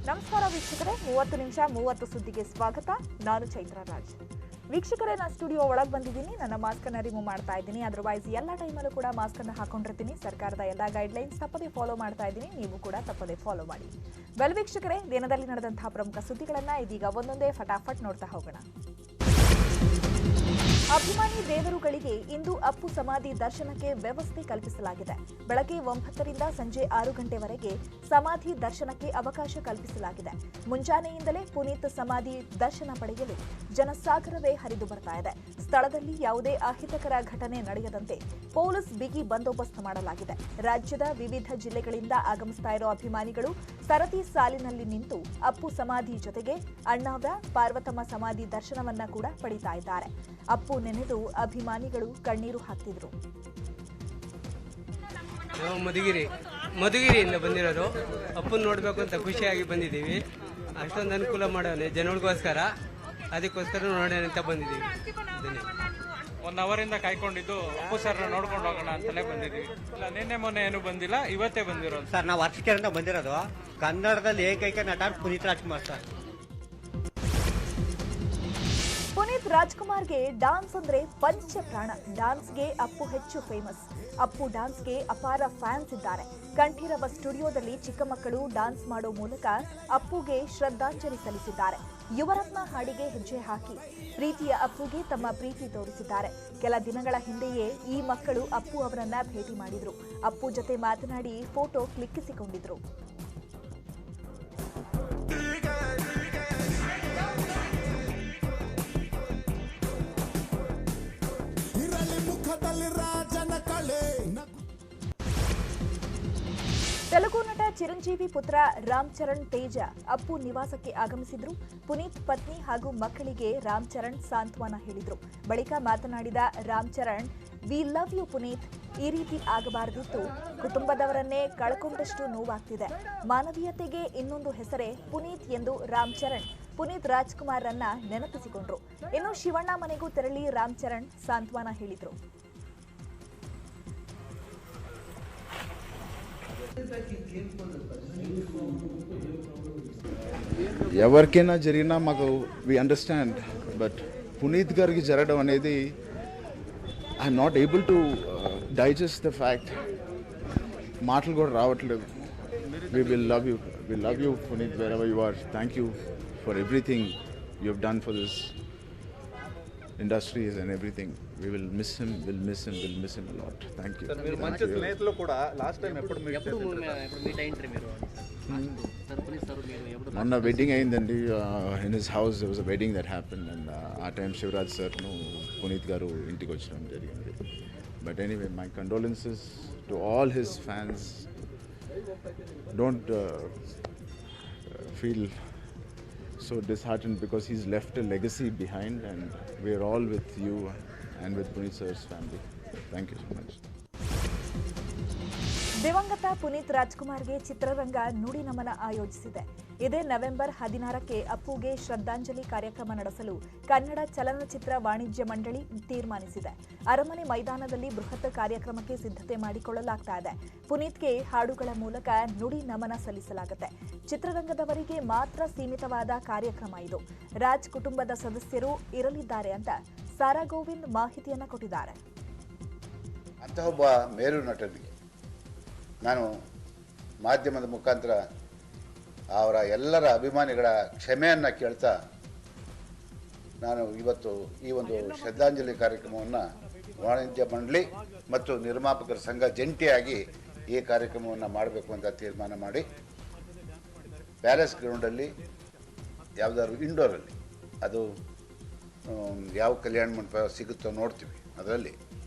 ನಮಸ್ಕಾರ ವೀಕ್ಷಕರೇ, 30 ನಿಮಿಷ 30 ಸುದ್ದಿಗೆ ಸ್ವಾಗತ. ನಾನು ಚೈತ್ರ ರಾಜ್. ವೀಕ್ಷಕರೇ, ನಾನು ಸ್ಟುಡಿಯೋ ಒಳಗೆ ಬಂದಿದ್ದೀನಿ. ನನ್ನ ಮಾಸ್ಕ್ ಅನ್ನು ರಿಮೂವ್ ಮಾಡ್ತಾ ಇದ್ದೀನಿ. ಅದರ್ವೈಸ್ ಎಲ್ಲ ಟೈಮಲ್ಲೂ ಕೂಡ ಮಾಸ್ಕ್ ಅನ್ನು ಹಾಕೊಂಡಿರ್ತೀನಿ. ಸರ್ಕಾರದ ಎಲ್ಲ ಗೈಡ್ಲೈನ್ಸ್ ತಪ್ಪದೇ ಫಾಲೋ ಮಾಡ್ತಾ ಇದ್ದೀನಿ. ನೀವು ಕೂಡ ತಪ್ಪದೇ ಫಾಲೋ ಮಾಡಿ. ವೆಲ್ ವೀಕ್ಷಕರೇ, ದಿನದಲ್ಲಿ ನಡೆದಂತಹ ಪ್ರಮುಖ ಸುದ್ದಿಗಳನ್ನ ಇದೀಗ ಒಂದೊಂದೇ ಫಟಾಫಟ್ ನೋಡ್ತಾ ಹೋಗೋಣ. ಅಭಿಮಾನಿ ದೇವರುಗಳಿಗೆ ಇಂದು ಅಪ್ಪು ಸಮಾಧಿ ದರ್ಶನಕ್ಕೆ ವ್ಯವಸ್ಥೆ ಕಲ್ಪಿಸಲಾಗಿದೆ. ಬೆಳಗ್ಗೆ 9 ರಿಂದ ಸಂಜೆ 6 ಗಂಟೆವರೆಗೆ ಸಮಾಧಿ ದರ್ಶನಕ್ಕೆ ಅವಕಾಶ ಕಲ್ಪಿಸಲಾಗಿದೆ. ಮುಂಜಾನೆಯಿಂದಲೇ ಪುನೀತ್ ಸಮಾಧಿ ದರ್ಶನ ಪಡೆಯಲು ಜನಸಾಗರವೇ ಹರಿದು ಬರ್ತಾ ಇದೆ. ಸ್ಥಳದಲ್ಲಿ ಯಾವುದೇ ಅಹಿತಕರ ಘಟನೆ ನಡೆಯದಂತೆ ಪೊಲೀಸ್ ಬಿಗಿ ಬಂದೋಬಸ್ತ್ ಮಾಡಲಾಗಿದೆ. ರಾಜ್ಯದ ವಿವಿಧ ಜಿಲ್ಲೆಗಳಿಂದ ಆಗಮಿಸ್ತಾ ಇರೋ ಅಭಿಮಾನಿಗಳು ಸರತಿ ಸಾಲಿನಲ್ಲಿ ನಿಂತು ಅಪ್ಪು ಸಮಾಧಿ ಜೊತೆಗೆ ಅಣ್ಣಾವ್ರ ಪಾರ್ವತಮ್ಮ ಸಮಾಧಿ ದರ್ಶನವನ್ನ ಕೂಡ ಪಡಿತಾ ಇದ್ದಾರೆ. ಅಪ್ಪು ನೆನೆದು ಅಭಿಮಾನಿಗಳು ಕಣ್ಣೀರು ಹಾಕ್ತಿದ್ರು. ನಾವು ಮಧುಗಿರಿಯಿಂದ ಬಂದಿರೋದು. ಅಪ್ಪನ ನೋಡಬೇಕು ಅಂತ ಖುಷಿಯಾಗಿ ಬಂದಿದ್ದೀವಿ. ಅಷ್ಟೊಂದು ಅನುಕೂಲ ಮಾಡೋನೆ ಜನಗಳಿಗೋಸ್ಕರ, ಅದಕ್ಕೋಸ್ಕರ ನೋಡೋಣ ಅಂತ ಬಂದಿದ್ದೀವಿ. 1 ಅವರಿಂದ ಕಾಯ್ಕೊಂಡಿದ್ದು ಅಪ್ಪು ಸರ್ನ ನೋಡ್ಕೊಂಡು ಹೋಗೋಣ ಅಂತಲೇ ಬಂದಿದ್ದೀವಿ. ಇಲ್ಲ, ನಿನ್ನೆ ಮೊನ್ನೆ ಏನು ಬಂದಿಲ್ಲ, ಇವತ್ತೇ ಬಂದಿರೋದು. ಸರ್, ನಾವು ವರ್ಷಕೆರೆಯಿಂದ ಬಂದಿರೋದು. ಕನ್ನಡದಲ್ಲಿ ಏಕೈಕ ನಟ ಪುನೀತ್ ರಾಜ್ಕುಮಾರ್ ಸರ್. ಪುನೀತ್ ರಾಜ್ಕುಮಾರ್ಗೆ ಡಾನ್ಸ್ ಅಂದ್ರೆ ಪಂಚ ಪ್ರಾಣ. ಡಾನ್ಸ್ಗೆ ಅಪ್ಪು ಹೆಚ್ಚು ಫೇಮಸ್. ಅಪ್ಪು ಡಾನ್ಸ್ಗೆ ಅಪಾರ ಫ್ಯಾನ್ಸ್ ಇದ್ದಾರೆ. ಕಂಠೀರವ ಸ್ಟುಡಿಯೋದಲ್ಲಿ ಚಿಕ್ಕ ಮಕ್ಕಳು ಡಾನ್ಸ್ ಮಾಡೋ ಮೂಲಕ ಅಪ್ಪುಗೆ ಶ್ರದ್ಧಾಂಜಲಿ ಸಲ್ಲಿಸಿದ್ದಾರೆ. ಯುವರತ್ನ ಹಾಡಿಗೆ ಹೆಜ್ಜೆ ಹಾಕಿ ಪ್ರೀತಿಯ ಅಪ್ಪುಗೆ ತಮ್ಮ ಪ್ರೀತಿ ತೋರಿಸಿದ್ದಾರೆ. ಕೆಲ ದಿನಗಳ ಹಿಂದೆಯೇ ಈ ಮಕ್ಕಳು ಅಪ್ಪು ಅವರನ್ನ ಭೇಟಿ ಮಾಡಿದ್ರು. ಅಪ್ಪು ಜೊತೆ ಮಾತನಾಡಿ ಫೋಟೋ ಕ್ಲಿಕ್ಕಿಸಿಕೊಂಡಿದ್ರು. ತೆಲುಗು ನಟ ಚಿರಂಜೀವಿ ಪುತ್ರ ರಾಮ್ ಚರಣ್ ತೇಜ ಅಪ್ಪು ನಿವಾಸಕ್ಕೆ ಆಗಮಿಸಿದ್ರು. ಪುನೀತ್ ಪತ್ನಿ ಹಾಗೂ ಮಕ್ಕಳಿಗೆ ರಾಮ್ ಚರಣ್ ಸಾಂತ್ವನ ಹೇಳಿದ್ರು. ಬಳಿಕ ಮಾತನಾಡಿದ Ram Charan, we love you Puneeth. ಈ ರೀತಿ ಆಗಬಾರದಿತ್ತು. ಕುಟುಂಬದವರನ್ನೇ ಕಳ್ಕೊಂಡಷ್ಟು ನೋವಾಗ್ತಿದೆ. ಮಾನವೀಯತೆಗೆ ಇನ್ನೊಂದು ಹೆಸರೇ ಪುನೀತ್ ಎಂದು ರಾಮ್ ಚರಣ್ ಪುನೀತ್ ರಾಜ್ಕುಮಾರ್ ಅನ್ನ ನೆನಪಿಸಿಕೊಂಡ್ರು. ಇನ್ನು ಶಿವಣ್ಣ ಮನೆಗೂ ತೆರಳಿ ರಾಮ್ ಚರಣ್ ಸಾಂತ್ವನ ಹೇಳಿದ್ರು. ఎవరికైనా జరిగినా మాకు వి అండర్స్టాండ్, బట్ పునీత్ గారికి జరగడం అనేది I'm not able to digest the fact. మాటలు కూడా రావట్లేదు. We love you Puneeth, wherever you are. Thank you for everything you have done for this industries and everything. We will miss him a lot. Thank you. Sir, మీరు మంచి స్నేహితులు కూడా last time ఎప్పుడు meet అయ్యిండ్రు మీరు? మొన్న wedding అయిందండి. in his house there was a wedding that happened, and ఆ time Shivraj sir ను పునీత్ గారు ఇంటికి వచ్చడం జరిగింది. But anyway, my condolences to all his fans. Don't feel so disheartened because he's left a legacy behind, and we are all with you and with Puneet sir's family. Thank you so much. ದಿವಂಗತ ಪುನೀತ್ ರಾಜ್ಕುಮಾರ್ಗೆ ಚಿತ್ರರಂಗ ನುಡಿ ನಮನ ಆಯೋಜಿಸಿದೆ. ಇದೇ November 16ಕ್ಕೆ ಅಪ್ಪುಗೆ ಶ್ರದ್ಧಾಂಜಲಿ ಕಾರ್ಯಕ್ರಮ ನಡೆಸಲು ಕನ್ನಡ ಚಲನಚಿತ್ರ ವಾಣಿಜ್ಯ ಮಂಡಳಿ ತೀರ್ಮಾನಿಸಿದೆ. ಅರಮನೆ ಮೈದಾನದಲ್ಲಿ ಬೃಹತ್ ಕಾರ್ಯಕ್ರಮಕ್ಕೆ ಸಿದ್ಧತೆ ಮಾಡಿಕೊಳ್ಳಲಾಗ್ತಾ ಇದೆ. ಪುನೀತ್ಗೆ ಹಾಡುಗಳ ಮೂಲಕ ನುಡಿ ನಮನ ಸಲ್ಲಿಸಲಾಗುತ್ತೆ. ಚಿತ್ರರಂಗದವರಿಗೆ ಮಾತ್ರ ಸೀಮಿತವಾದ ಕಾರ್ಯಕ್ರಮ ಇದು. ರಾಜ್ ಕುಟುಂಬದ ಸದಸ್ಯರು ಇರಲಿದ್ದಾರೆ ಅಂತ ಸಾರಾ ಗೋವಿಂದ್ ಮಾಹಿತಿಯನ್ನು ಕೊಟ್ಟಿದ್ದಾರೆ. ಅಂತಹ ಒಬ್ಬ ಮೇರು ನಟನಿಗೆ ನಾನು ಮಾಧ್ಯಮದ ಮುಖಾಂತರ ಅವರ ಎಲ್ಲರ ಅಭಿಮಾನಿಗಳ ಕ್ಷಮೆಯನ್ನು ಕೇಳ್ತಾ, ನಾನು ಇವತ್ತು ಈ ಒಂದು ಶ್ರದ್ಧಾಂಜಲಿ ಕಾರ್ಯಕ್ರಮವನ್ನು ವಾಣಿಜ್ಯ ಮಂಡಳಿ ಮತ್ತು ನಿರ್ಮಾಪಕರ ಸಂಘ ಜಂಟಿಯಾಗಿ ಈ ಕಾರ್ಯಕ್ರಮವನ್ನು ಮಾಡಬೇಕು ಅಂತ ತೀರ್ಮಾನ ಮಾಡಿ, ಪ್ಯಾಲೇಸ್ ಗ್ರೌಂಡಲ್ಲಿ ಯಾವುದಾದ್ರು ಇಂಡೋರಲ್ಲಿ, ಅದು ಯಾವ ಕಲ್ಯಾಣ ಮಂಟಪ ಸಿಗುತ್ತೋ ನೋಡ್ತೀವಿ, ಅದರಲ್ಲಿ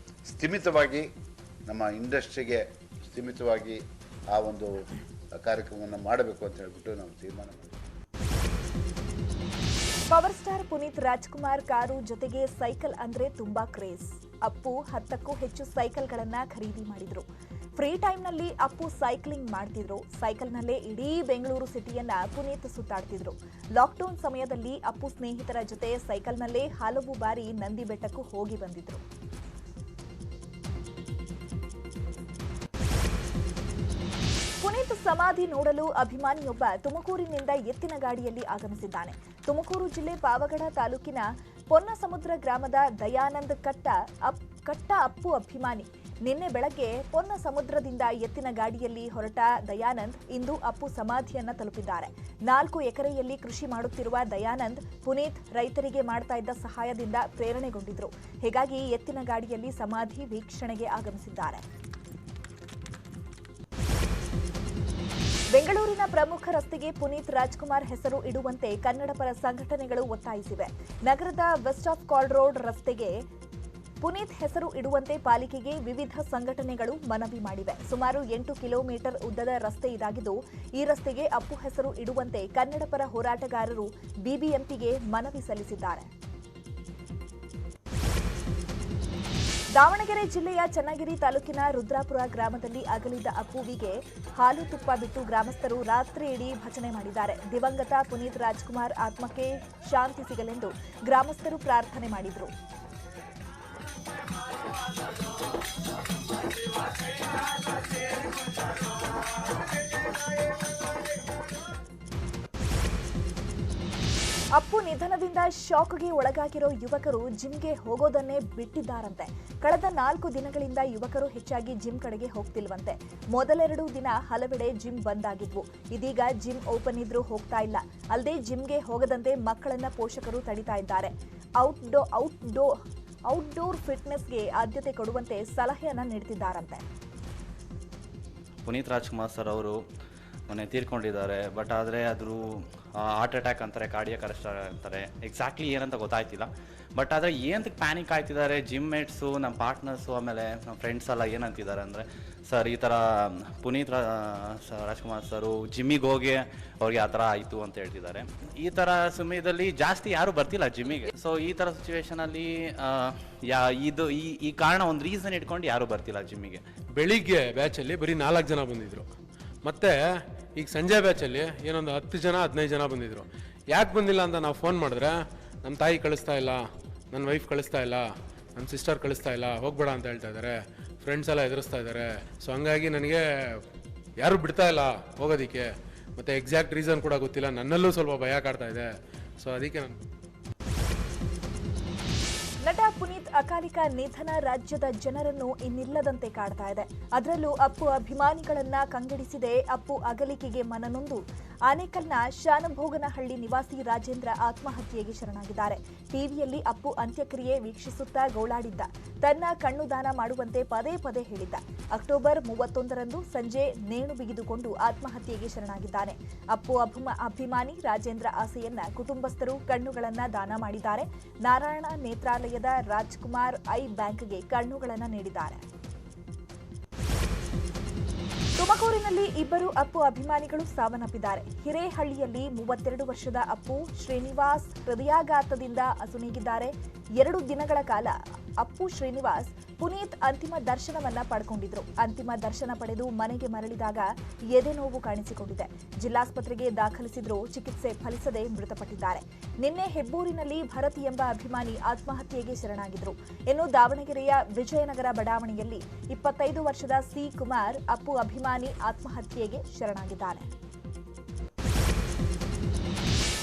ಸ್ಥಿಮಿತವಾಗಿ ನಮ್ಮ ಇಂಡಸ್ಟ್ರಿಗೆ ಸ್ಥಿಮಿತವಾಗಿ ಆ ಒಂದು ಕಾರ್ಯಕ್ರಮವನ್ನು ಮಾಡಬೇಕು ಅಂತ ಹೇಳ್ಬಿಟ್ಟು ನಾವು ತೀರ್ಮಾನ ಮಾಡಿದ್ವಿ. Power star Puneeth Rajkumar car ಜೊತೆಗೆ ಸೈಕಲ್ ಅಂದ್ರೆ ತುಂಬಾ ಕ್ರೇಜ್. ಅಪ್ಪು 10ಕ್ಕೂ ಹೆಚ್ಚು ಸೈಕಲ್ಗಳನ್ನ ಖರೀದಿ ಮಾಡಿದ್ರು. ಫ್ರೀ ಟೈಮ್ನಲ್ಲಿ ಅಪ್ಪು ಸೈಕ್ಲಿಂಗ್ ಮಾಡ್ತಿದ್ರು. ಸೈಕಲ್ನಲ್ಲೇ ಇಡೀ ಬೆಂಗಳೂರು ಸಿಟಿಯನ್ನ ಪುನೀತ್ ಸುತ್ತಾಡ್ತಿದ್ರು. ಲಾಕ್ಡೌನ್ ಸಮಯದಲ್ಲಿ ಅಪ್ಪು ಸ್ನೇಹಿತರ ಜೊತೆ ಸೈಕಲ್ನಲ್ಲೇ ಹಲವು ಬಾರಿ ನಂದಿ ಬೆಟ್ಟಕ್ಕೂ ಹೋಗಿ ಬಂದಿದ್ರು. ಪುನೀತ್ ಪುನೀತ್ ಸಮಾಧಿ ನೋಡಲು ಅಭಿಮಾನಿಯೊಬ್ಬ ತುಮಕೂರಿನಿಂದ ಎತ್ತಿನ ಗಾಡಿಯಲ್ಲಿ ಆಗಮಿಸಿದ್ದಾನೆ. ತುಮಕೂರು ಜಿಲ್ಲೆ ಪಾವಗಡ ತಾಲೂಕಿನ ಪೊನ್ನಸಮುದ್ರ ಗ್ರಾಮದ ದಯಾನಂದ್ ಕಟ್ಟ ಅಪ್ಪು ಅಭಿಮಾನಿ. ನಿನ್ನೆ ಬೆಳಗ್ಗೆ ಪೊನ್ನಸಮುದ್ರದಿಂದ ಎತ್ತಿನ ಗಾಡಿಯಲ್ಲಿ ಹೊರಟ ದಯಾನಂದ್ ಇಂದು ಅಪ್ಪು ಸಮಾಧಿಯನ್ನ ತಲುಪಿದ್ದಾರೆ. 4 ಎಕರೆಯಲ್ಲಿ ಕೃಷಿ ಮಾಡುತ್ತಿರುವ ದಯಾನಂದ್ ಪುನೀತ್ ರೈತರಿಗೆ ಮಾಡ್ತಾ ಇದ್ದ ಸಹಾಯದಿಂದ ಪ್ರೇರಣೆಗೊಂಡಿದ್ರು. ಹೀಗಾಗಿ ಎತ್ತಿನ ಗಾಡಿಯಲ್ಲಿ ಸಮಾಧಿ ವೀಕ್ಷಣೆಗೆ ಆಗಮಿಸಿದ್ದಾರೆ. ಬೆಂಗಳೂರಿನ ಪ್ರಮುಖ ರಸ್ತೆಗೆ ಪುನೀತ್ ರಾಜ್ಕುಮಾರ್ ಹೆಸರು ಇಡುವಂತೆ ಕನ್ನಡ ಪರ ಸಂಘಟನೆಗಳು ಒತ್ತಾಯಿಸಿವೆ. ನಗರದ ವೆಸ್ಟ್ ಆಫ್ ಕಾಲ್ ರೋಡ್ ರಸ್ತೆಗೆ ಪುನೀತ್ ಹೆಸರು ಇಡುವಂತೆ ಪಾಲಿಕೆಗೆ ವಿವಿಧ ಸಂಘಟನೆಗಳು ಮನವಿ ಮಾಡಿವೆ. ಸುಮಾರು 8 ಕಿಲೋಮೀಟರ್ ಉದ್ದದ ರಸ್ತೆ ಇದಾಗಿದ್ದು, ಈ ರಸ್ತೆಗೆ ಅಪ್ಪು ಹೆಸರು ಇಡುವಂತೆ ಕನ್ನಡ ಪರ ಹೋರಾಟಗಾರರು ಬಿಬಿಎಂಪಿಗೆ ಮನವಿ ಸಲ್ಲಿಸಿದ್ದಾರೆ. ದಾವಣಗೆರೆ ಜಿಲ್ಲೆಯ ಚನ್ನಗಿರಿ ತಾಲೂಕಿನ ರುದ್ರಾಪುರ ಗ್ರಾಮದಲ್ಲಿ ಅಗಲಿದ ಅಪ್ಪುವಿಗೆ ಹಾಲು ತುಪ್ಪ ಬಿಟ್ಟು ಗ್ರಾಮಸ್ಥರು ರಾತ್ರಿಯಿಡೀ ಭಜನೆ ಮಾಡಿದ್ದಾರೆ. ದಿವಂಗತ ಪುನೀತ್ ರಾಜ್ಕುಮಾರ್ ಆತ್ಮಕ್ಕೆ ಶಾಂತಿ ಸಿಗಲೆಂದು ಗ್ರಾಮಸ್ಥರು ಪ್ರಾರ್ಥನೆ ಮಾಡಿದರು. ಅಪ್ಪು ನಿಧನದಿಂದ ಶಾಕ್ಗೆ ಒಳಗಾಗಿರೋ ಯುವಕರು ಜಿಮ್ಗೆ ಹೋಗೋದನ್ನೇ ಬಿಟ್ಟಿದ್ದಾರಂತೆ. ಕಳೆದ 4 ದಿನಗಳಿಂದ ಯುವಕರು ಹೆಚ್ಚಾಗಿ ಜಿಮ್ ಕಡೆಗೆ ಹೋಗ್ತಿಲ್ವಂತೆ. ಮೊದಲೆರಡು ದಿನ ಹಲವೆಡೆ ಜಿಮ್ ಬಂದ್ ಆಗಿದ್ವು. ಇದೀಗ ಜಿಮ್ ಓಪನ್ ಇದ್ರೂ ಹೋಗ್ತಾ ಇಲ್ಲ. ಅಲ್ಲದೆ ಜಿಮ್ಗೆ ಹೋಗದಂತೆ ಮಕ್ಕಳನ್ನ ಪೋಷಕರು ತಡಿತಾ ಇದ್ದಾರೆ. ಔಟ್ಡೋರ್ ಫಿಟ್ನೆಸ್ಗೆ ಆದ್ಯತೆ ಕೊಡುವಂತೆ ಸಲಹೆಯನ್ನ ನೀಡುತ್ತಿದ್ದಾರಂತೆ. ಪುನೀತ್ ರಾಜ್ಕುಮಾರ್ ಸರ್ ಅವರು ಮೊನ್ನೆ ತೀರ್ಕೊಂಡಿದ್ದಾರೆ. ಬಟ್ ಆದರೆ ಅದು ಹಾರ್ಟ್ ಅಟ್ಯಾಕ್ ಅಂತಾರೆ, ಕಾರ್ಡಿಯಾಕ್ ಅರೆಸ್ಟ್ ಅಂತಾರೆ. ಎಕ್ಸಾಕ್ಟ್ಲಿ ಏನಂತ ಗೊತ್ತಾಯ್ತಿಲ್ಲ. ಬಟ್ ಆದರೆ ಏನಂತ ಪ್ಯಾನಿಕ್ ಆಯ್ತಿದ್ದಾರೆ ಜಿಮ್ ಮೇಟ್ಸು, ನಮ್ಮ ಪಾರ್ಟ್ನರ್ಸು, ಆಮೇಲೆ ನಮ್ಮ ಫ್ರೆಂಡ್ಸ್ ಎಲ್ಲ ಏನಂತಿದ್ದಾರೆ ಅಂದರೆ, ಸರ್ ಈ ಥರ ಪುನೀತ್ ರಾಜ್ಕುಮಾರ್ ಸರು ಜಿಮ್ಮಿಗೆ ಹೋಗಿ ಅವ್ರಿಗೆ ಆ ಥರ ಆಯಿತು ಅಂತ ಹೇಳ್ತಿದ್ದಾರೆ. ಈ ಥರ ಸಮಯದಲ್ಲಿ ಜಾಸ್ತಿ ಯಾರೂ ಬರ್ತಿಲ್ಲ ಜಿಮ್ಮಿಗೆ. ಸೊ ಈ ಥರ ಸಿಚುವೇಶನಲ್ಲಿ ಈ ಕಾರಣ ಒಂದು ರೀಸನ್ ಇಟ್ಕೊಂಡು ಯಾರೂ ಬರ್ತಿಲ್ಲ ಜಿಮ್ಮಿಗೆ. ಬೆಳಿಗ್ಗೆ ಬ್ಯಾಚಲ್ಲಿ ಬರೀ 4 ಜನ ಬಂದಿದ್ರು. ಮತ್ತು ಈಗ ಸಂಜೆ ಬ್ಯಾಚಲ್ಲಿ ಏನೊಂದು 10 ಜನ 15 ಜನ ಬಂದಿದ್ರು. ಯಾಕೆ ಬಂದಿಲ್ಲ ಅಂತ ನಾವು ಫೋನ್ ಮಾಡಿದ್ರೆ, ನಮ್ಮ ತಾಯಿ ಕಳಿಸ್ತಾ ಇಲ್ಲ, ನನ್ನ ವೈಫ್ ಕಳಿಸ್ತಾ ಇಲ್ಲ, ನನ್ನ ಸಿಸ್ಟರ್ ಕಳಿಸ್ತಾ ಇಲ್ಲ, ಹೋಗ್ಬೇಡ ಅಂತ ಹೇಳ್ತಾ ಇದ್ದಾರೆ, ಫ್ರೆಂಡ್ಸ್ ಎಲ್ಲ ಎದುರಿಸ್ತಾ ಇದ್ದಾರೆ. ಸೊ ಹಂಗಾಗಿ ನನಗೆ ಯಾರೂ ಬಿಡ್ತಾ ಇಲ್ಲ ಹೋಗೋದಕ್ಕೆ. ಮತ್ತು ಎಕ್ಸಾಕ್ಟ್ ರೀಸನ್ ಕೂಡ ಗೊತ್ತಿಲ್ಲ. ನನ್ನಲ್ಲೂ ಸ್ವಲ್ಪ ಭಯ ಕಾಡ್ತಾ ಇದೆ. ಸೊ ಅದಕ್ಕೆ ನಾನು ನಟ ಪುನೀತ್ ಅಕಾಲಿಕ ನಿಧನ ರಾಜ್ಯದ ಜನರನ್ನು ಇನ್ನಿಲ್ಲದಂತೆ ಕಾಡ್ತಾ ಇದೆ. ಅದರಲ್ಲೂ ಅಪ್ಪು ಅಭಿಮಾನಿಗಳನ್ನ ಕಂಗೆಡಿಸಿದೆ. ಅಪ್ಪು ಅಗಲಿಕೆಗೆ ಮನನೊಂದು ಆನೇಕಲ್ನ ಶಾನಭೋಗನಹಳ್ಳಿ ನಿವಾಸಿ ರಾಜೇಂದ್ರ ಆತ್ಮಹತ್ಯೆಗೆ ಶರಣಾಗಿದ್ದಾರೆ. ಟಿವಿಯಲ್ಲಿ ಅಪ್ಪು ಅಂತ್ಯಕ್ರಿಯೆ ವೀಕ್ಷಿಸುತ್ತಾ ಗೋಳಾಡಿದ್ದ. ತನ್ನ ಕಣ್ಣು ದಾನ ಮಾಡುವಂತೆ ಪದೇ ಪದೇ ಹೇಳಿದ್ದ. ಅಕ್ಟೋಬರ್ 31ರಂದು ಸಂಜೆ ನೇಣು ಬಿಗಿದುಕೊಂಡು ಆತ್ಮಹತ್ಯೆಗೆ ಶರಣಾಗಿದ್ದಾನೆ. ಅಪ್ಪು ಅಭಿಮಾನಿ ರಾಜೇಂದ್ರ ಆಸೆಯನ್ನ ಕುಟುಂಬಸ್ಥರು ಕಣ್ಣುಗಳನ್ನ ದಾನ ಮಾಡಿದ್ದಾರೆ. ನಾರಾಯಣ ನೇತ್ರಾಲಯದ ರಾಜ್ಕುಮಾರ್ ಐ ಬ್ಯಾಂಕ್ಗೆ ಕಣ್ಣುಗಳನ್ನ ನೀಡಿದ್ದಾರೆ. ತುಮಕೂರಿನಲ್ಲಿ ಇಬ್ಬರು ಅಪ್ಪು ಅಭಿಮಾನಿಗಳು ಸಾವನ್ನಪ್ಪಿದ್ದಾರೆ. ಹಿರೇಹಳ್ಳಿಯಲ್ಲಿ 32 ವರ್ಷದ ಅಪ್ಪು ಶ್ರೀನಿವಾಸ್ ಹೃದಯಾಘಾತದಿಂದ ಅಸುನೀಗಿದ್ದಾರೆ. 2 ದಿನಗಳ ಕಾಲ ಅಪ್ಪು ಶ್ರೀನಿವಾಸ್ ಪುನೀತ್ ಅಂತಿಮ ದರ್ಶನವನ್ನ ಪಡ್ಕೊಂಡಿದ್ರು. ಅಂತಿಮ ದರ್ಶನ ಪಡೆದು ಮನೆಗೆ ಮರಳಿದಾಗ ಎದೆ ನೋವು ಕಾಣಿಸಿಕೊಂಡಿದೆ. ಜಿಲ್ಲಾಸ್ಪತ್ರೆಗೆ ದಾಖಲಿಸಿದ್ರು. ಚಿಕಿತ್ಸೆ ಫಲಿಸದೆ ಮೃತಪಟ್ಟಿದ್ದಾರೆ. ನಿನ್ನೆ ಹೆಬ್ಬೂರಿನಲ್ಲಿ ಭರತ್ ಎಂಬ ಅಭಿಮಾನಿ ಆತ್ಮಹತ್ಯೆಗೆ ಶರಣಾಗಿದ್ರು. ಇನ್ನು ದಾವಣಗೆರೆಯ ವಿಜಯನಗರ ಬಡಾವಣೆಯಲ್ಲಿ 25 ವರ್ಷದ ಸಿ ಕುಮಾರ್ ಅಪ್ಪು ಅಭಿಮಾನಿ ಆತ್ಮಹತ್ಯೆಗೆ ಶರಣಾಗಿದ್ದಾನೆ.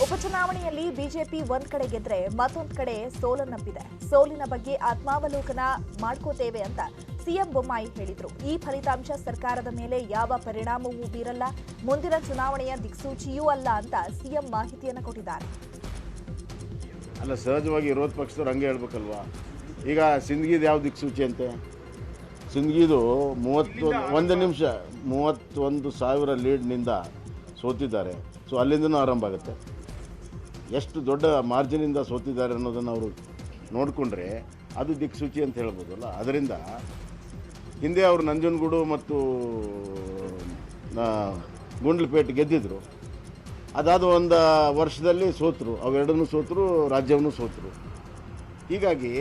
ಉಪಚುನಾವಣೆಯಲ್ಲಿ ಬಿಜೆಪಿ ಒಂದ್ ಕಡೆ ಗೆದ್ರೆ ಮತ್ತೊಂದ್ ಕಡೆ ಸೋಲನ್ನಪ್ಪಿದೆ. ಸೋಲಿನ ಬಗ್ಗೆ ಆತ್ಮಾವಲೋಕನ ಮಾಡ್ಕೋತೇವೆ ಅಂತ ಸಿಎಂ ಬೊಮ್ಮಾಯಿ ಹೇಳಿದ್ರು. ಈ ಫಲಿತಾಂಶ ಸರ್ಕಾರದ ಮೇಲೆ ಯಾವ ಪರಿಣಾಮವೂ ಬೀರಲ್ಲ, ಮುಂದಿನ ಚುನಾವಣೆಯ ದಿಕ್ಸೂಚಿಯೂ ಅಲ್ಲ ಅಂತ ಸಿಎಂ ಮಾಹಿತಿಯನ್ನು ಕೊಟ್ಟಿದ್ದಾರೆ. ಅಲ್ಲ, ಸಹಜವಾಗಿ ವಿರೋಧ ಪಕ್ಷದವ್ರು ಹಂಗೆ ಹೇಳ್ಬೇಕಲ್ವಾ. ಈಗ ಸಿಂದಗಿದು ಯಾವ ದಿಕ್ಸೂಚಿ ಅಂತೆ? ಸಿಂದಗಿದು 31,000 ಲೀಡ್ನಿಂದ ಸೋತಿದ್ದಾರೆ. ಸೊ ಅಲ್ಲಿಂದನೂ ಆರಂಭ ಆಗುತ್ತೆ. ಎಷ್ಟು ದೊಡ್ಡ ಮಾರ್ಜಿನಿಂದ ಸೋತಿದ್ದಾರೆ ಅನ್ನೋದನ್ನು ಅವರು ನೋಡಿಕೊಂಡ್ರೆ ಅದು ದಿಕ್ಸೂಚಿ ಅಂತ ಹೇಳ್ಬೋದಲ್ಲ. ಅದರಿಂದ ಹಿಂದೆ ಅವರು ನಂಜನಗೂಡು ಮತ್ತು ಗುಂಡ್ಲುಪೇಟೆ ಗೆದ್ದಿದ್ರು. ಅದಾದ ಒಂದು ವರ್ಷದಲ್ಲಿ ಸೋತರು. ಅವೆರಡನ್ನೂ ಸೋತರು, ರಾಜ್ಯವನ್ನು ಸೋತರು. ಹೀಗಾಗಿ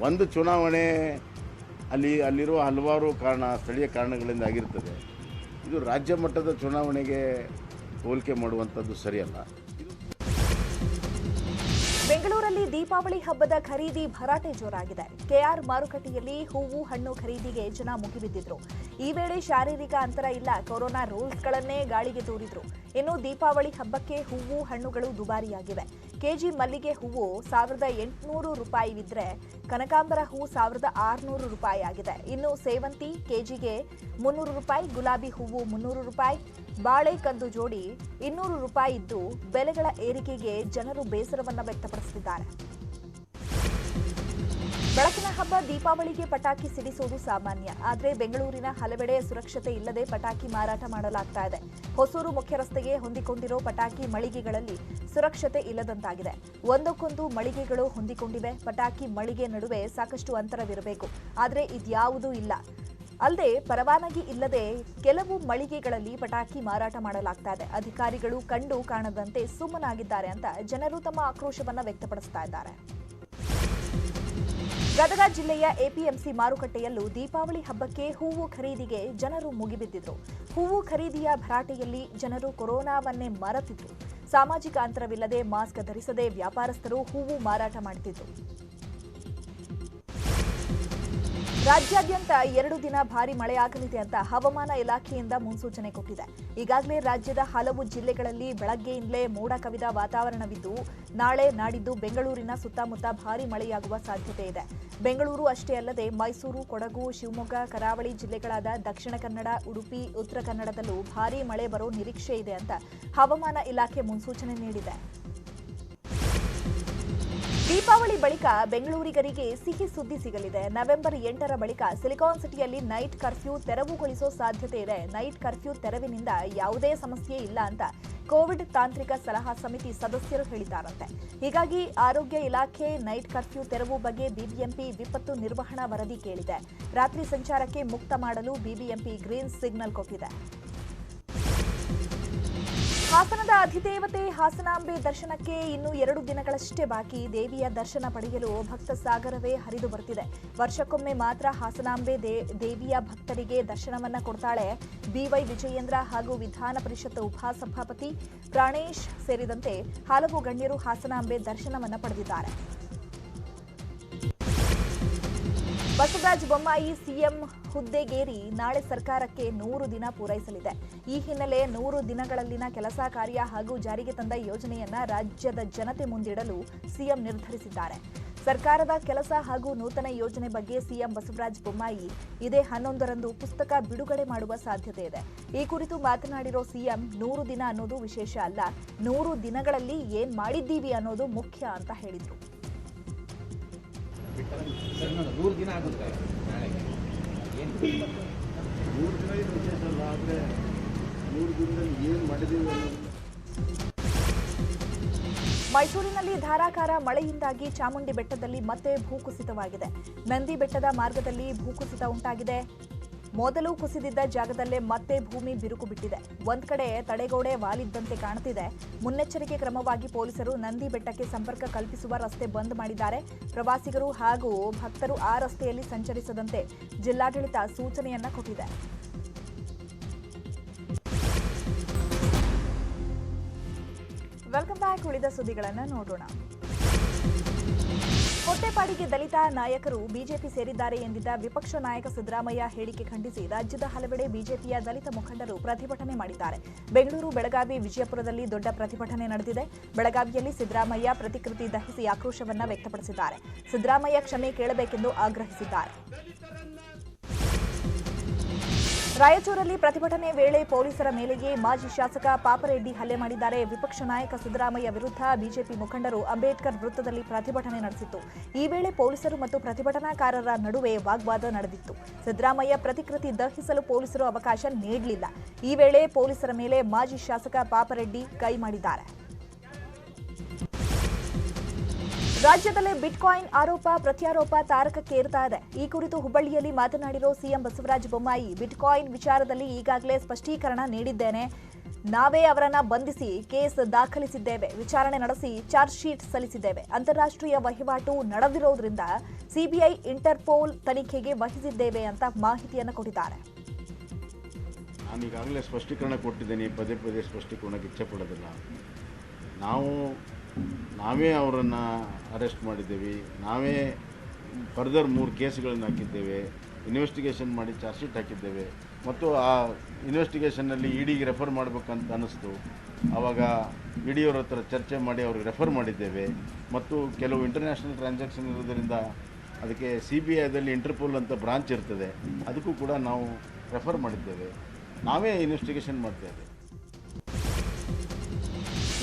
ಒಂದು ಚುನಾವಣೆ ಅಲ್ಲಿರುವ ಹಲವಾರು ಸ್ಥಳೀಯ ಕಾರಣಗಳಿಂದ ಆಗಿರ್ತದೆ. ಇದು ರಾಜ್ಯ ಮಟ್ಟದ ಚುನಾವಣೆಗೆ ಹೋಲಿಕೆ ಮಾಡುವಂಥದ್ದು ಸರಿಯಲ್ಲ. ಬೆಂಗಳೂರಲ್ಲಿ ದೀಪಾವಳಿ ಹಬ್ಬದ ಖರೀದಿ ಭರಾಟೆ ಜೋರಾಗಿದೆ. ಕೆಆರ್ ಮಾರುಕಟ್ಟೆಯಲ್ಲಿ ಹೂವು ಹಣ್ಣು ಖರೀದಿಗೆ ಜನ ಮುಗಿಬಿದ್ದಿದ್ರು. ಈ ವೇಳೆ ಶಾರೀರಿಕ ಅಂತರ ಇಲ್ಲ, ಕೊರೋನಾ ರೂಲ್ಸ್ಗಳನ್ನೇ ಗಾಳಿಗೆ ತೂರಿದ್ರು. ಇನ್ನು ದೀಪಾವಳಿ ಹಬ್ಬಕ್ಕೆ ಹೂವು ಹಣ್ಣುಗಳು ದುಬಾರಿಯಾಗಿವೆ. ಕೆಜಿ ಮಲ್ಲಿಗೆ ಹೂವು 1800 ರೂಪಾಯಿವಿದ್ರೆ ಕನಕಾಂಬರ ಹೂವು 1600 ರೂಪಾಯಿ ಆಗಿದೆ. ಇನ್ನು ಸೇವಂತಿ ಕೆಜಿಗೆ 300 ರೂಪಾಯಿ, ಗುಲಾಬಿ ಹೂವು 300 ರೂಪಾಯಿ, ಬಾಳೆಕಂದು ಜೋಡಿ 200 ರೂಪಾಯಿ ಇದ್ದು ಬೆಲೆಗಳ ಏರಿಕೆಗೆ ಜನರು ಬೇಸರವನ್ನ ವ್ಯಕ್ತಪಡಿಸುತ್ತಿದ್ದಾರೆ. ಬೆಳಕಿನ ಹಬ್ಬ ದೀಪಾವಳಿಗೆ ಪಟಾಕಿ ಸಿಡಿಸುವುದು ಸಾಮಾನ್ಯ. ಆದರೆ ಬೆಂಗಳೂರಿನ ಹಲವೆಡೆ ಸುರಕ್ಷತೆ ಇಲ್ಲದೆ ಪಟಾಕಿ ಮಾರಾಟ ಮಾಡಲಾಗ್ತಾ ಇದೆ. ಹೊಸೂರು ಮುಖ್ಯ ರಸ್ತೆಗೆ ಹೊಂದಿಕೊಂಡಿರೋ ಪಟಾಕಿ ಮಳಿಗೆಗಳಲ್ಲಿ ಸುರಕ್ಷತೆ ಇಲ್ಲದಂತಾಗಿದೆ. ಒಂದಕ್ಕೊಂದು ಮಳಿಗೆಗಳು ಹೊಂದಿಕೊಂಡಿವೆ. ಪಟಾಕಿ ಮಳಿಗೆ ನಡುವೆ ಸಾಕಷ್ಟು ಅಂತರವಿರಬೇಕು. ಆದರೆ ಇದ್ಯಾವುದೂ ಇಲ್ಲ. ಅಲ್ಲದೆ ಪರವಾನಗಿ ಇಲ್ಲದೆ ಕೆಲವು ಮಳಿಗೆಗಳಲ್ಲಿ ಪಟಾಕಿ ಮಾರಾಟ ಮಾಡಲಾಗ್ತಾ ಇದೆ. ಅಧಿಕಾರಿಗಳು ಕಂಡು ಕಾಣದಂತೆ ಸುಮ್ಮನಾಗಿದ್ದಾರೆ ಅಂತ ಜನರು ತಮ್ಮ ಆಕ್ರೋಶವನ್ನ ವ್ಯಕ್ತಪಡಿಸ್ತಾ ಇದ್ದಾರೆ. ಗದಗ ಜಿಲ್ಲೆಯ ಎಪಿಎಂಸಿ ಮಾರುಕಟ್ಟೆಯಲ್ಲೂ ದೀಪಾವಳಿ ಹಬ್ಬಕ್ಕೆ ಹೂವು ಖರೀದಿಗೆ ಜನರು ಮುಗಿಬಿದ್ದಿದ್ರು. ಹೂವು ಖರೀದಿಯ ಭರಾಟೆಯಲ್ಲಿ ಜನರು ಕೊರೋನಾವನ್ನೇ ಮರೆತಿದ್ರು. ಸಾಮಾಜಿಕ ಅಂತರವಿಲ್ಲದೆ ಮಾಸ್ಕ್ ಧರಿಸದೆ ವ್ಯಾಪಾರಸ್ಥರು ಹೂವು ಮಾರಾಟ ಮಾಡುತ್ತಿದ್ರು. ರಾಜ್ಯಾದ್ಯಂತ 2 ದಿನ ಭಾರೀ ಮಳೆಯಾಗಲಿದೆ ಅಂತ ಹವಾಮಾನ ಇಲಾಖೆಯಿಂದ ಮುನ್ಸೂಚನೆ ಕೊಟ್ಟಿದೆ. ಈಗಾಗಲೇ ರಾಜ್ಯದ ಹಲವು ಜಿಲ್ಲೆಗಳಲ್ಲಿ ಬೆಳಗ್ಗೆಯಿಂದಲೇ ಮೋಡ ಕವಿದ ವಾತಾವರಣವಿದ್ದು, ನಾಳೆ ನಾಡಿದ್ದು ಬೆಂಗಳೂರಿನ ಸುತ್ತಮುತ್ತ ಭಾರೀ ಮಳೆಯಾಗುವ ಸಾಧ್ಯತೆ ಇದೆ. ಬೆಂಗಳೂರು ಅಷ್ಟೇ ಅಲ್ಲದೆ ಮೈಸೂರು, ಕೊಡಗು, ಶಿವಮೊಗ್ಗ, ಕರಾವಳಿ ಜಿಲ್ಲೆಗಳಾದ ದಕ್ಷಿಣ ಕನ್ನಡ, ಉಡುಪಿ, ಉತ್ತರ ಕನ್ನಡದಲ್ಲೂ ಭಾರೀ ಮಳೆ ಬರೋ ನಿರೀಕ್ಷೆ ಇದೆ ಅಂತ ಹವಾಮಾನ ಇಲಾಖೆ ಮುನ್ಸೂಚನೆ ನೀಡಿದೆ. ದೀಪಾವಳಿ ಬಳಿಕ ಬೆಂಗಳೂರಿಗರಿಗೆ ಸಿಹಿ ಸುದ್ದಿ ಸಿಗಲಿದೆ. ನವೆಂಬರ್ 8ರ ಬಳಿಕ ಸಿಲಿಕಾನ್ ಸಿಟಿಯಲ್ಲಿ ನೈಟ್ ಕರ್ಫ್ಯೂ ತೆರವುಗೊಳಿಸೋ ಸಾಧ್ಯತೆ ಇದೆ. ನೈಟ್ ಕರ್ಫ್ಯೂ ತೆರವಿನಿಂದ ಯಾವುದೇ ಸಮಸ್ಯೆ ಇಲ್ಲ ಅಂತ ಕೋವಿಡ್ ತಾಂತ್ರಿಕ ಸಲಹಾ ಸಮಿತಿ ಸದಸ್ಯರು ಹೇಳಿದ್ದಾರಂತೆ. ಹೀಗಾಗಿ ಆರೋಗ್ಯ ಇಲಾಖೆ ನೈಟ್ ಕರ್ಫ್ಯೂ ತೆರವು ಬಗ್ಗೆ ಬಿಬಿಎಂಪಿ ವಿಪತ್ತು ನಿರ್ವಹಣಾ ವರದಿ ಕೇಳಿದೆ. ರಾತ್ರಿ ಸಂಚಾರಕ್ಕೆ ಮುಕ್ತ ಮಾಡಲು ಬಿಬಿಎಂಪಿ ಗ್ರೀನ್ ಸಿಗ್ನಲ್ ಕೊಟ್ಟಿದೆ. ಹಾಸನದ ಅಧಿದೇವತೆ ಹಾಸನಾಂಬೆ ದರ್ಶನಕ್ಕೆ ಇನ್ನು 2 ದಿನಗಳಷ್ಟೇ ಬಾಕಿ. ದೇವಿಯ ದರ್ಶನ ಪಡೆಯಲು ಭಕ್ತ ಸಾಗರವೇ ಹರಿದು ಬರ್ತಿದೆ. ವರ್ಷಕ್ಕೊಮ್ಮೆ ಮಾತ್ರ ಹಾಸನಾಂಬೆ ದೇವಿಯ ಭಕ್ತರಿಗೆ ದರ್ಶನವನ್ನ ಕೊಡ್ತಾಳೆ. ಬಿವೈ ವಿಜಯೇಂದ್ರ ಹಾಗೂ ವಿಧಾನ ಪರಿಷತ್ ಉಪಸಭಾಪತಿ ಪ್ರಾಣೇಶ್ ಸೇರಿದಂತೆ ಹಲವು ಗಣ್ಯರು ಹಾಸನಾಂಬೆ ದರ್ಶನವನ್ನ ಪಡೆದಿದ್ದಾರೆ. ಬಸವರಾಜ ಬೊಮ್ಮಾಯಿ ಸಿಎಂ ಹುದ್ದೆಗೇರಿ ನಾಳೆ ಸರ್ಕಾರಕ್ಕೆ 100 ದಿನ ಪೂರೈಸಲಿದೆ. ಈ ಹಿನ್ನೆಲೆ 100 ದಿನಗಳಲ್ಲಿನ ಕೆಲಸ ಕಾರ್ಯ ಹಾಗೂ ಜಾರಿಗೆ ತಂದ ಯೋಜನೆಯನ್ನ ರಾಜ್ಯದ ಜನತೆ ಮುಂದಿಡಲು ಸಿಎಂ ನಿರ್ಧರಿಸಿದ್ದಾರೆ. ಸರ್ಕಾರದ ಕೆಲಸ ಹಾಗೂ ನೂತನ ಯೋಜನೆ ಬಗ್ಗೆ ಸಿಎಂ ಬಸವರಾಜ ಬೊಮ್ಮಾಯಿ ಇದೇ 11ರಂದು ಪುಸ್ತಕ ಬಿಡುಗಡೆ ಮಾಡುವ ಸಾಧ್ಯತೆ ಇದೆ. ಈ ಕುರಿತು ಮಾತನಾಡಿರೋ ಸಿಎಂ 100 ದಿನ ಅನ್ನೋದು ವಿಶೇಷ ಅಲ್ಲ, 100 ದಿನಗಳಲ್ಲಿ ಏನ್ ಮಾಡಿದ್ದೀವಿ ಅನ್ನೋದು ಮುಖ್ಯ ಅಂತ ಹೇಳಿದ್ರು. 100 ದಿನ ಆಗುತ್ತೆ ನಾಳೆಗೆ. 100 ದಿನ ಇದು ವಿಶೇಷ ಅಲ್ಲ, ಆದರೆ 100 ದಿನದಲ್ಲಿ ಏನು ಮಾಡಿದ್ದೀವಿ ಅನ್ನೋದು. ಮೈಸೂರಿನಲ್ಲಿ ಧಾರಾಕಾರ ಮಳೆಯಿಂದಾಗಿ ಚಾಮುಂಡಿ ಬೆಟ್ಟದಲ್ಲಿ ಮತ್ತೆ ಭೂಕುಸಿತವಾಗಿದೆ. ನಂದಿ ಬೆಟ್ಟದ ಮಾರ್ಗದಲ್ಲಿ ಭೂಕುಸಿತ ಉಂಟಾಗಿದೆ. ಮೊದಲು ಕುಸಿದಿದ್ದ ಜಾಗದಲ್ಲೇ ಮತ್ತೆ ಭೂಮಿ ಬಿರುಕು ಬಿಟ್ಟಿದೆ. ಒಂದ್ ಕಡೆ ತಡೆಗೋಡೆ ವಾಲಿದ್ದಂತೆ ಕಾಣುತ್ತಿದೆ. ಮುನ್ನೆಚ್ಚರಿಕೆ ಕ್ರಮವಾಗಿ ಪೊಲೀಸರು ನಂದಿ ಬೆಟ್ಟಕ್ಕೆ ಸಂಪರ್ಕ ಕಲ್ಪಿಸುವ ರಸ್ತೆ ಬಂದ್ ಮಾಡಿದ್ದಾರೆ. ಪ್ರವಾಸಿಗರು ಹಾಗೂ ಭಕ್ತರು ಆ ರಸ್ತೆಯಲ್ಲಿ ಸಂಚರಿಸದಂತೆ ಜಿಲ್ಲಾಡಳಿತ ಸೂಚನೆಯನ್ನ ಕೊಟ್ಟಿದೆ. Welcome back. ಉಳಿದ ಸುದ್ದಿಗಳನ್ನು ನೋಡೋಣ. ಹೊಟ್ಟೆಪಾಡಿಗೆ ದಲಿತ ನಾಯಕರು ಬಿಜೆಪಿ ಸೇರಿದ್ದಾರೆ ಎಂದಿದ್ದ ವಿಪಕ್ಷ ನಾಯಕ ಸಿದ್ದರಾಮಯ್ಯ ಹೇಳಿಕೆ ಖಂಡಿಸಿ ರಾಜ್ಯದ ಹಲವೆಡೆ ಬಿಜೆಪಿಯ ದಲಿತ ಮುಖಂಡರು ಪ್ರತಿಭಟನೆ ಮಾಡಿದ್ದಾರೆ. ಬೆಂಗಳೂರು, ಬೆಳಗಾವಿ, ವಿಜಯಪುರದಲ್ಲಿ ದೊಡ್ಡ ಪ್ರತಿಭಟನೆ ನಡೆದಿದೆ. ಬೆಳಗಾವಿಯಲ್ಲಿ ಸಿದ್ದರಾಮಯ್ಯ ಪ್ರತಿಕೃತಿ ದಹಿಸಿ ಆಕ್ರೋಶವನ್ನ ವ್ಯಕ್ತಪಡಿಸಿದ್ದಾರೆ. ಸಿದ್ದರಾಮಯ್ಯ ಕ್ಷಮೆ ಕೇಳಬೇಕೆಂದು ಆಗ್ರಹಿಸಿದ್ದಾರೆ. ರಾಯಚೂರಲ್ಲಿ ಪ್ರತಿಭಟನೆ ವೇಳೆ ಪೊಲೀಸರ ಮೇಲೆಯೇ ಮಾಜಿ ಶಾಸಕ ಪಾಪರೆಡ್ಡಿ ಹಲ್ಲೆ ಮಾಡಿದ್ದಾರೆ. ವಿಪಕ್ಷ ನಾಯಕ ಸಿದ್ದರಾಮಯ್ಯ ವಿರುದ್ಧ ಬಿಜೆಪಿ ಮುಖಂಡರು ಅಂಬೇಡ್ಕರ್ ವೃತ್ತದಲ್ಲಿ ಪ್ರತಿಭಟನೆ ನಡೆಸಿತ್ತು. ಈ ವೇಳೆ ಪೊಲೀಸರು ಮತ್ತು ಪ್ರತಿಭಟನಾಕಾರರ ನಡುವೆ ವಾಗ್ವಾದ ನಡೆದಿತ್ತು. ಸಿದ್ದರಾಮಯ್ಯ ಪ್ರತಿಕೃತಿ ದಹಿಸಲು ಪೊಲೀಸರು ಅವಕಾಶ ನೀಡಲಿಲ್ಲ. ಈ ವೇಳೆ ಪೊಲೀಸರ ಮೇಲೆ ಮಾಜಿ ಶಾಸಕ ಪಾಪರೆಡ್ಡಿ ಕೈ ಮಾಡಿದ್ದಾರೆ. ರಾಜ್ಯದಲ್ಲೇ ಬಿಟ್ಕಾಯಿನ್ ಆರೋಪ ಪ್ರತ್ಯಾರೋಪ ತಾರಕಕ್ಕೇರ್ತಾ ಇದೆ. ಈ ಕುರಿತು ಹುಬ್ಬಳ್ಳಿಯಲ್ಲಿ ಮಾತನಾಡಿರೋ ಸಿಎಂ ಬಸವರಾಜ ಬೊಮ್ಮಾಯಿ, ಬಿಟ್ಕಾಯಿನ್ ವಿಚಾರದಲ್ಲಿ ಈಗಾಗಲೇ ಸ್ಪಷ್ಟೀಕರಣ ನೀಡಿದ್ದೇನೆ. ನಾವೇ ಅವರನ್ನ ಬಂಧಿಸಿ ಕೇಸ್ ದಾಖಲಿಸಿದ್ದೇವೆ. ವಿಚಾರಣೆ ನಡೆಸಿ ಚಾರ್ಜ್ ಶೀಟ್ ಸಲ್ಲಿಸಿದ್ದೇವೆ. ಅಂತಾರಾಷ್ಟ್ರೀಯ ವಹಿವಾಟು ನಡೆದಿರೋದ್ರಿಂದ ಸಿಬಿಐ, ಇಂಟರ್ಪೋಲ್ ತನಿಖೆಗೆ ವಹಿಸಿದ್ದೇವೆ ಅಂತ ಮಾಹಿತಿಯನ್ನು ಕೊಟ್ಟಿದ್ದಾರೆ. ನಾನು ಈಗಾಗಲೇ ಸ್ಪಷ್ಟೀಕರಣ ಕೊಟ್ಟಿದ್ದೇನೆ. ಪದೇ ಪದೇ ಸ್ಪಷ್ಟೀಕರಣಕ್ಕೆ ಇಚ್ಛೆ ಪಡೋದಿಲ್ಲ. ನಾವೇ ಅವರನ್ನು ಅರೆಸ್ಟ್ ಮಾಡಿದ್ದೇವೆ. ನಾವೇ ಫರ್ದರ್ 3 ಕೇಸ್ಗಳನ್ನು ಹಾಕಿದ್ದೇವೆ. ಇನ್ವೆಸ್ಟಿಗೇಷನ್ ಮಾಡಿ ಚಾರ್ಜ್ ಶೀಟ್ ಹಾಕಿದ್ದೇವೆ ಮತ್ತು ಆ ಇನ್ವೆಸ್ಟಿಗೇಷನ್ನಲ್ಲಿ ಇಡಿಗೆ ರೆಫರ್ ಮಾಡಬೇಕಂತ ಅನ್ನಿಸ್ತು. ಆವಾಗ ಇಡಿಯವ್ರ ಹತ್ರ ಚರ್ಚೆ ಮಾಡಿ ಅವ್ರಿಗೆ ರೆಫರ್ ಮಾಡಿದ್ದೇವೆ ಮತ್ತು ಕೆಲವು ಇಂಟರ್ನ್ಯಾಷನಲ್ ಟ್ರಾನ್ಸಾಕ್ಷನ್ ಇರೋದರಿಂದ ಅದಕ್ಕೆ CBIದಲ್ಲಿ ಇಂಟರ್ಪೋಲ್ ಅಂತ ಬ್ರಾಂಚ್ ಇರ್ತದೆ, ಅದಕ್ಕೂ ಕೂಡ ನಾವು ರೆಫರ್ ಮಾಡಿದ್ದೇವೆ. ನಾವೇ ಇನ್ವೆಸ್ಟಿಗೇಷನ್ ಮಾಡ್ತೇವೆ.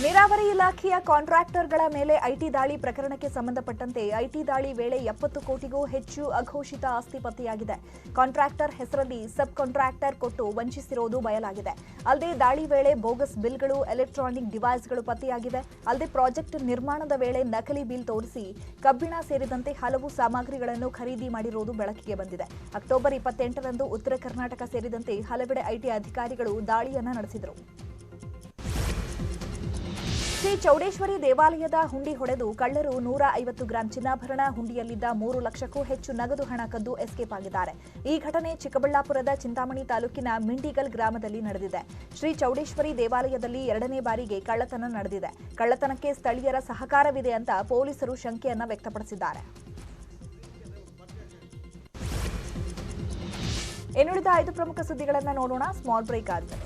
ನೀರಾವರಿ ಇಲಾಖೆಯ ಕಾಂಟ್ರಾಕ್ಟರ್ಗಳ ಮೇಲೆ ಐಟಿ ದಾಳಿ ಪ್ರಕರಣಕ್ಕೆ ಸಂಬಂಧಪಟ್ಟಂತೆ ಐಟಿ ದಾಳಿ ವೇಳೆ 70 ಕೋಟಿಗೂ ಹೆಚ್ಚು ಅಘೋಷಿತ ಆಸ್ತಿ ಪತ್ತೆಯಾಗಿದೆ. ಕಾಂಟ್ರಾಕ್ಟರ್ ಹೆಸರಲ್ಲಿ ಸಬ್ ಕಾಂಟ್ರಾಕ್ಟರ್ ಕೊಟ್ಟು ವಂಚಿಸಿರುವುದು ಬಯಲಾಗಿದೆ. ಅಲ್ಲದೆ ದಾಳಿ ವೇಳೆ ಬೋಗಸ್ ಬಿಲ್ಗಳು, ಎಲೆಕ್ಟ್ರಾನಿಕ್ ಡಿವೈಸ್ಗಳು ಪತ್ತೆಯಾಗಿವೆ. ಅಲ್ಲದೆ ಪ್ರಾಜೆಕ್ಟ್ ನಿರ್ಮಾಣದ ವೇಳೆ ನಕಲಿ ಬಿಲ್ ತೋರಿಸಿ ಕಬ್ಬಿಣ ಸೇರಿದಂತೆ ಹಲವು ಸಾಮಗ್ರಿಗಳನ್ನು ಖರೀದಿ ಮಾಡಿರುವುದು ಬೆಳಕಿಗೆ ಬಂದಿದೆ. ಅಕ್ಟೋಬರ್ 28ರಂದು ಉತ್ತರ ಕರ್ನಾಟಕ ಸೇರಿದಂತೆ ಹಲವೆಡೆ ಐಟಿ ಅಧಿಕಾರಿಗಳು ದಾಳಿಯನ್ನ ನಡೆಸಿದರು. ಶ್ರೀ ಚೌಡೇಶ್ವರಿ ದೇವಾಲಯದ ಹುಂಡಿ ಹೊಡೆದು ಕಳ್ಳರು 150 ಗ್ರಾಂ ಚಿನ್ನಾಭರಣ, ಹುಂಡಿಯಲ್ಲಿದ್ದ 3 ಲಕ್ಷಕ್ಕೂ ಹೆಚ್ಚು ನಗದು ಹಣ ಕದ್ದು ಎಸ್ಕೇಪ್ ಆಗಿದ್ದಾರೆ. ಈ ಘಟನೆ ಚಿಕ್ಕಬಳ್ಳಾಪುರದ ಚಿಂತಾಮಣಿ ತಾಲೂಕಿನ ಮಿಂಡಿಗಲ್ ಗ್ರಾಮದಲ್ಲಿ ನಡೆದಿದೆ. ಶ್ರೀ ಚೌಡೇಶ್ವರಿ ದೇವಾಲಯದಲ್ಲಿ 2ನೇ ಬಾರಿಗೆ ಕಳ್ಳತನ ನಡೆದಿದೆ. ಕಳ್ಳತನಕ್ಕೆ ಸ್ಥಳೀಯರ ಸಹಕಾರವಿದೆ ಅಂತ ಪೊಲೀಸರು ಶಂಕೆಯನ್ನ ವ್ಯಕ್ತಪಡಿಸಿದ್ದಾರೆ. ಇನ್ನುಳಿದ 5 ಪ್ರಮುಖ ಸುದ್ದಿಗಳನ್ನು ನೋಡೋಣ. ಸ್ಮಾಲ್ ಬ್ರೇಕ್ ಆದ್ಮೇಲೆ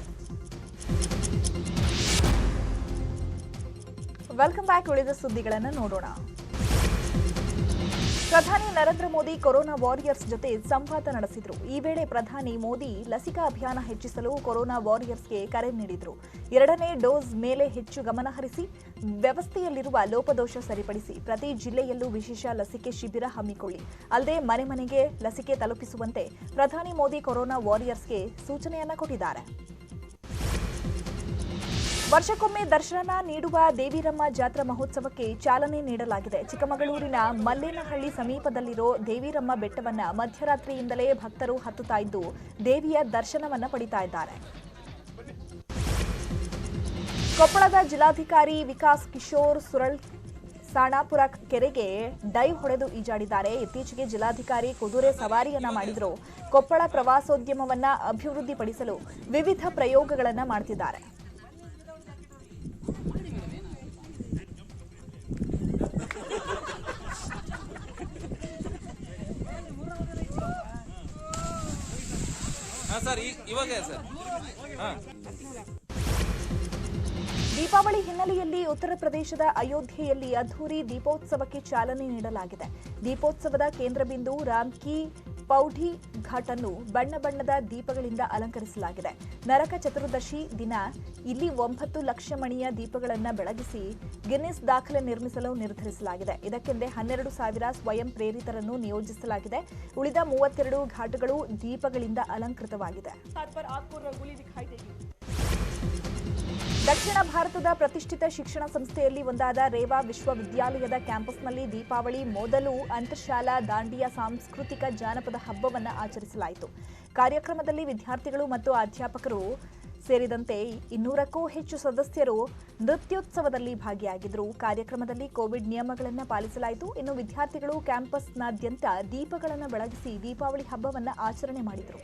ವೆಲ್ಕಮ್ ಬ್ಯಾಕ್. ಉಳಿದ ಸುದ್ದಿಗಳನ್ನು ನೋಡೋಣ. ಪ್ರಧಾನಿ ನರೇಂದ್ರ ಮೋದಿ ಕೊರೋನಾ ವಾರಿಯರ್ಸ್ ಜೊತೆ ಸಂವಾದ ನಡೆಸಿದರು. ಈ ವೇಳೆ ಪ್ರಧಾನಿ ಮೋದಿ ಲಸಿಕಾ ಅಭಿಯಾನ ಹೆಚ್ಚಿಸಲು ಕೊರೋನಾ ವಾರಿಯರ್ಸ್ಗೆ ಕರೆ ನೀಡಿದರು. 2ನೇ ಡೋಸ್ ಮೇಲೆ ಹೆಚ್ಚು ಗಮನ ಹರಿಸಿ, ವ್ಯವಸ್ಥೆಯಲ್ಲಿರುವ ಲೋಪದೋಷ ಸರಿಪಡಿಸಿ, ಪ್ರತಿ ಜಿಲ್ಲೆಯಲ್ಲೂ ವಿಶೇಷ ಲಸಿಕೆ ಶಿಬಿರ ಹಮ್ಮಿಕೊಳ್ಳಿ. ಅಲ್ಲದೆ ಮನೆ ಮನೆಗೆ ಲಸಿಕೆ ತಲುಪಿಸುವಂತೆ ಪ್ರಧಾನಿ ಮೋದಿ ಕೊರೋನಾ ವಾರಿಯರ್ಸ್ಗೆ ಸೂಚನೆಯನ್ನ ಕೊಟ್ಟಿದ್ದಾರೆ. ವರ್ಷಕ್ಕೊಮ್ಮೆ ದರ್ಶನ ನೀಡುವ ದೇವಿರಮ್ಮ ಜಾತ್ರಾ ಮಹೋತ್ಸವಕ್ಕೆ ಚಾಲನೆ ನೀಡಲಾಗಿದೆ. ಚಿಕ್ಕಮಗಳೂರಿನ ಮಲ್ಲೇನಹಳ್ಳಿ ಸಮೀಪದಲ್ಲಿರೋ ದೇವಿರಮ್ಮ ಬೆಟ್ಟವನ್ನ ಮಧ್ಯರಾತ್ರಿಯಿಂದಲೇ ಭಕ್ತರು ಹತ್ತುತ್ತಾ ಇದ್ದು ದೇವಿಯ ದರ್ಶನವನ್ನ ಪಡಿತಾ ಇದ್ದಾರೆ. ಕೊಪ್ಪಳದ ಜಿಲ್ಲಾಧಿಕಾರಿ ವಿಕಾಸ್ ಕಿಶೋರ್ ಸುರಳ್ ಸಾಣಾಪುರ ಕೆರೆಗೆ ಡೈವ್ ಹೊಡೆದು ಈಜಾಡಿದ್ದಾರೆ. ಇತ್ತೀಚೆಗೆ ಜಿಲ್ಲಾಧಿಕಾರಿ ಕುದುರೆ ಸವಾರಿಯನ್ನ ಮಾಡಿದ್ರು. ಕೊಪ್ಪಳ ಪ್ರವಾಸೋದ್ಯಮವನ್ನ ಅಭಿವೃದ್ಧಿಪಡಿಸಲು ವಿವಿಧ ಪ್ರಯೋಗಗಳನ್ನ ಮಾಡ್ತಿದ್ದಾರೆ. ದೀಪಾವಳಿ ಹಿನ್ನೆಲೆಯಲ್ಲಿ ಉತ್ತರ ಪ್ರದೇಶದ ಅಯೋಧ್ಯೆಯಲ್ಲಿ ಅದ್ಧೂರಿ ದೀಪೋತ್ಸವಕ್ಕೆ ಚಾಲನೆ ನೀಡಲಾಗಿದೆ. ದೀಪೋತ್ಸವದ ಕೇಂದ್ರಬಿಂದು ರಾಮ್ ಕಿ ಪೌಢಿ ಘಾಟ್ ಅನ್ನು ಬಣ್ಣ ಬಣ್ಣದ ದೀಪಗಳಿಂದ ಅಲಂಕರಿಸಲಾಗಿದೆ. ನರಕ ಚತುರ್ದಶಿ ದಿನ ಇಲ್ಲಿ 9 ಲಕ್ಷ ಮಣಿಯ ದೀಪಗಳನ್ನು ಬೆಳಗಿಸಿ ಗಿನ್ನಿಸ್ ದಾಖಲೆ ನಿರ್ಮಿಸಲು ನಿರ್ಧರಿಸಲಾಗಿದೆ. ಇದಕ್ಕೆಂದೇ 12,000 ಸ್ವಯಂ ಪ್ರೇರಿತರನ್ನು ನಿಯೋಜಿಸಲಾಗಿದೆ. ಉಳಿದ 32 ಘಾಟ್ಗಳು ದೀಪಗಳಿಂದ ಅಲಂಕೃತವಾಗಿದೆ. ದಕ್ಷಿಣ ಭಾರತದ ಪ್ರತಿಷ್ಠಿತ ಶಿಕ್ಷಣ ಸಂಸ್ಥೆಯಲ್ಲಿ ಒಂದಾದ ರೇವಾ ವಿಶ್ವವಿದ್ಯಾಲಯದ ಕ್ಯಾಂಪಸ್ನಲ್ಲಿ ದೀಪಾವಳಿ ಮೊದಲು ಅಂತರ್ಶಾಲಾ ದಾಂಡಿಯಾ ಸಾಂಸ್ಕೃತಿಕ ಜಾನಪದ ಹಬ್ಬವನ್ನು ಆಚರಿಸಲಾಯಿತು. ಕಾರ್ಯಕ್ರಮದಲ್ಲಿ ವಿದ್ಯಾರ್ಥಿಗಳು ಮತ್ತು ಅಧ್ಯಾಪಕರು ಸೇರಿದಂತೆ 200ಕ್ಕೂ ಹೆಚ್ಚು ಸದಸ್ಯರು ನೃತ್ಯೋತ್ಸವದಲ್ಲಿ ಭಾಗಿಯಾಗಿದ್ದರು. ಕಾರ್ಯಕ್ರಮದಲ್ಲಿ ಕೋವಿಡ್ ನಿಯಮಗಳನ್ನು ಪಾಲಿಸಲಾಯಿತು. ಇನ್ನು ವಿದ್ಯಾರ್ಥಿಗಳು ಕ್ಯಾಂಪಸ್ನಾದ್ಯಂತ ದೀಪಗಳನ್ನು ಬೆಳಗಿಸಿ ದೀಪಾವಳಿ ಹಬ್ಬವನ್ನು ಆಚರಣೆ ಮಾಡಿದರು.